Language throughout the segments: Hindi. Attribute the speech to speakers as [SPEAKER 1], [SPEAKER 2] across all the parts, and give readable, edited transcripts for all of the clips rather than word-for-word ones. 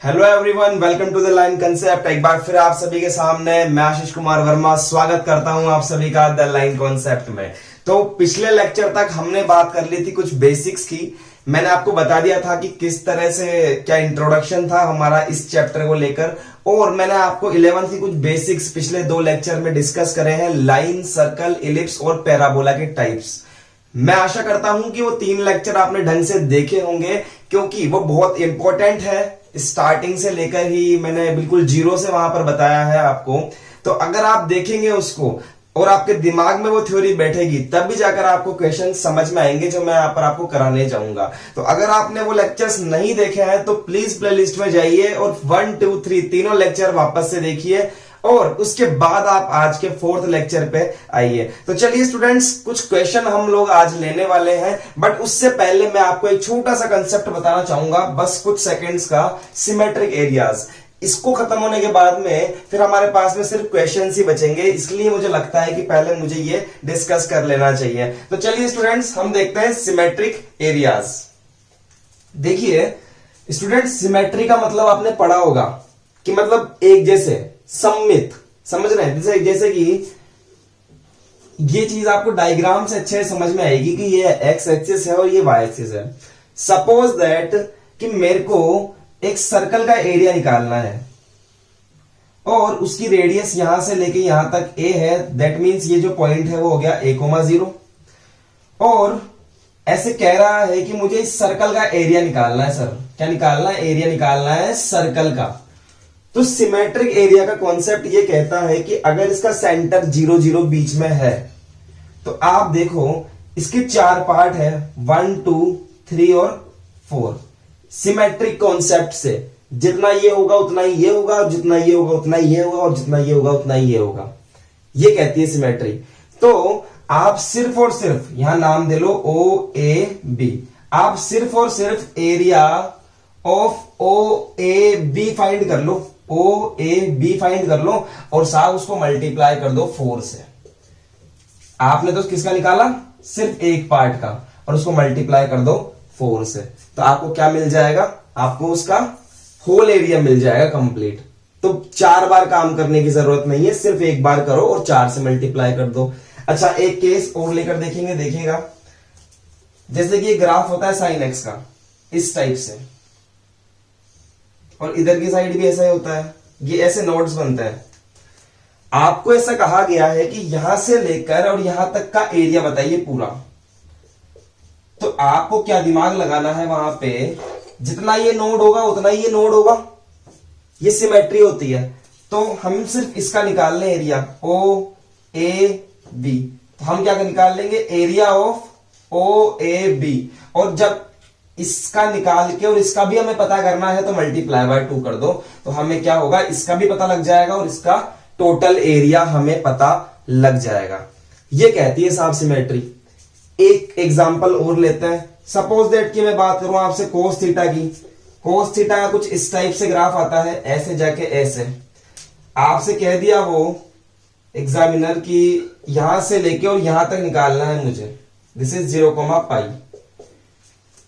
[SPEAKER 1] Hello everyone, welcome to the line concept. एक बार फिर आप सभी के सामने मैं आशीष कुमार वर्मा स्वागत करता हूं आप सभी का द लाइन कॉन्सेप्ट में। तो पिछले लेक्चर तक हमने बात कर ली थी कुछ बेसिक्स की। मैंने आपको बता दिया था कि किस तरह से क्या इंट्रोडक्शन था हमारा इस चैप्टर को लेकर, और मैंने आपको 11th की कुछ बेसिक्स पिछले 2 लेक्चर में डिस्कस करे हैं, लाइन, सर्कल, इलिप्स और पैराबोला के टाइप्स। मैं आशा करता हूं कि वो 3 लेक्चर आपने ढंग से देखे होंगे, क्योंकि वो बहुत इंपॉर्टेंट है। स्टार्टिंग से लेकर ही मैंने बिल्कुल जीरो से वहां पर बताया है आपको। तो अगर आप देखेंगे उसको और आपके दिमाग में वो थ्योरी बैठेगी, तब भी जाकर आपको क्वेश्चन समझ में आएंगे जो मैं यहाँ पर आपको कराने जाऊंगा। तो अगर आपने वो लेक्चर्स नहीं देखे हैं तो प्लीज प्लेलिस्ट में जाइए और 1, 2, 3 तीनों लेक्चर वापस से देखिए, और उसके बाद आप आज के 4th लेक्चर पे आइए। तो चलिए स्टूडेंट्स, कुछ क्वेश्चन हम लोग आज लेने वाले हैं, बट उससे पहले मैं आपको एक छोटा सा कंसेप्ट बताना चाहूंगा, बस कुछ सेकंड्स का। सिमेट्रिक एरियाज, इसको खत्म होने के बाद में फिर हमारे पास में सिर्फ क्वेश्चंस ही बचेंगे, इसलिए मुझे लगता है कि पहले मुझे ये डिस्कस कर लेना चाहिए। तो चलिए स्टूडेंट्स, हम देखते हैं सिमेट्रिक एरियाज। देखिए स्टूडेंट्स, सिमेट्री का मतलब आपने पढ़ा होगा कि मतलब एक जैसे, सममित, समझ रहे हैं? जैसे कि ये चीज आपको डायग्राम से अच्छे समझ में आएगी कि ये एक्स एक्सिस है और ये वाई एक्सिस है। सपोज दैट कि मेरे को एक सर्कल का एरिया निकालना है और उसकी रेडियस यहां से लेके यहां तक a है। दैट मींस ये जो पॉइंट है वो हो गया a,0, और ऐसे कह रहा है कि मुझे इस सर्कल का एरिया निकालना है। सर क्या निकालना है? एरिया निकालना है सर्कल का। तो सिमेट्रिक एरिया का कॉन्सेप्ट ये कहता है कि अगर इसका सेंटर 0, 0 बीच में है, तो आप देखो इसके 4 पार्ट है, 1, 2, 3 और 4। सिमेट्रिक कॉन्सेप्ट से जितना ये होगा उतना ही ये होगा, और जितना ये होगा उतना ही ये होगा, और जितना ये होगा उतना ही ये होगा, ये कहती है सिमेट्री। तो आप सिर्फ और सिर्फ यहां नाम दे लो OAB, आप सिर्फ और सिर्फ एरिया ऑफ OAB फाइंड कर लो, OAB फाइंड कर लो, और साथ उसको मल्टीप्लाई कर दो 4 से। आपने तो किसका निकाला? सिर्फ एक पार्ट का, और उसको मल्टीप्लाई कर दो 4 से। तो आपको क्या मिल जाएगा? आपको उसका होल एरिया मिल जाएगा कंप्लीट। तो 4 बार काम करने की जरूरत नहीं है, सिर्फ एक बार करो और 4 से मल्टीप्लाई कर दो। अच्छा, एक केस और लेकर देखेंगे, देखिएगा। जैसे कि ग्राफ होता है साइन एक्स का, इस टाइप से, और इधर की साइड भी ऐसा ही होता है, ये ऐसे नोड्स बनते हैं। आपको ऐसा कहा गया है कि यहां से लेकर और यहां तक का एरिया बताइए पूरा। तो आपको क्या दिमाग लगाना है वहां पे, जितना ये नोड होगा उतना ही ये नोड होगा, ये सिमेट्री होती है। तो हम सिर्फ इसका निकाल लें एरिया OAB, तो हम क्या निकाल लेंगे? Area of OAB। और जब इसका निकाल के और इसका भी हमें पता करना है तो मल्टीप्लाई बाय 2 कर दो, तो हमें क्या होगा? इसका भी पता लग जाएगा और इसका टोटल एरिया हमें पता लग जाएगा। ये कहती है साहब सिमेट्री। एक एग्जांपल और लेते हैं। सपोज दैट कि मैं बात करूं आपसे कोस थीटा की। कोस थीटा का कुछ इस टाइप से ग्राफ आता है, ऐसे जाके ऐसे। आपसे कह दिया वो एग्जामिनर की यहां से लेके और यहां तक निकालना है मुझे, दिस इज 0,π।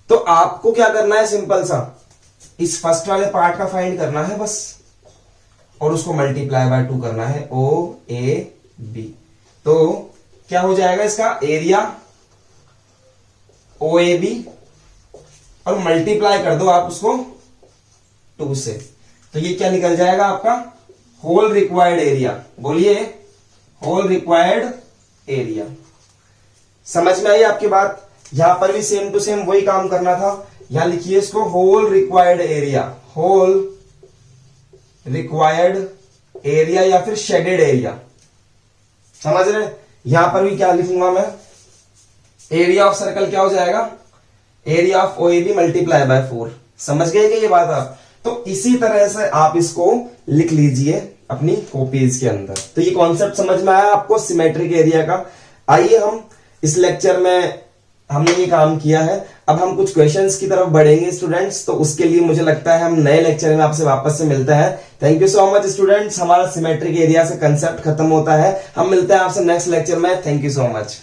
[SPEAKER 1] तो आपको क्या करना है? सिंपल सा, इस फर्स्ट वाले पार्ट का फाइंड करना है बस, और उसको मल्टीप्लाई बाय 2 करना है OAB। तो क्या हो जाएगा? इसका एरिया OAB, और मल्टीप्लाई कर दो आप उसको 2 से। तो ये क्या निकल जाएगा आपका? Whole required area. बोलिए, होल रिक्वायर्ड एरिया। समझ में आई आपकी बात? यहां पर भी सेम टू सेम वही काम करना था। यहां लिखिए इसको whole required area, whole required area या फिर शेडेड एरिया। समझ रहे? यहां पर भी क्या लिखूंगा मैं? एरिया ऑफ सर्कल क्या हो जाएगा? Area of OAB multiply by 4। समझ गए कि ये बात आप? तो इसी तरह से आप इसको लिख लीजिए अपनी कॉपीज के अंदर। तो ये कॉन्सेप्ट समझ में आया आपको सिमेट्रिक एरिया का? आइए हम इस लेक्चर में हमने ये काम किया है, अब हम कुछ क्वेश्चंस की तरफ बढ़ेंगे स्टूडेंट्स। तो उसके लिए मुझे लगता है हम नए लेक्चर में आपसे वापस से मिलते हैं। Thank you so much students. हमारा सिमेट्रिक एरिया से कंसेप्ट खत्म होता है। हम मिलते हैं आपसे नेक्स्ट लेक्चर में। Thank you so much.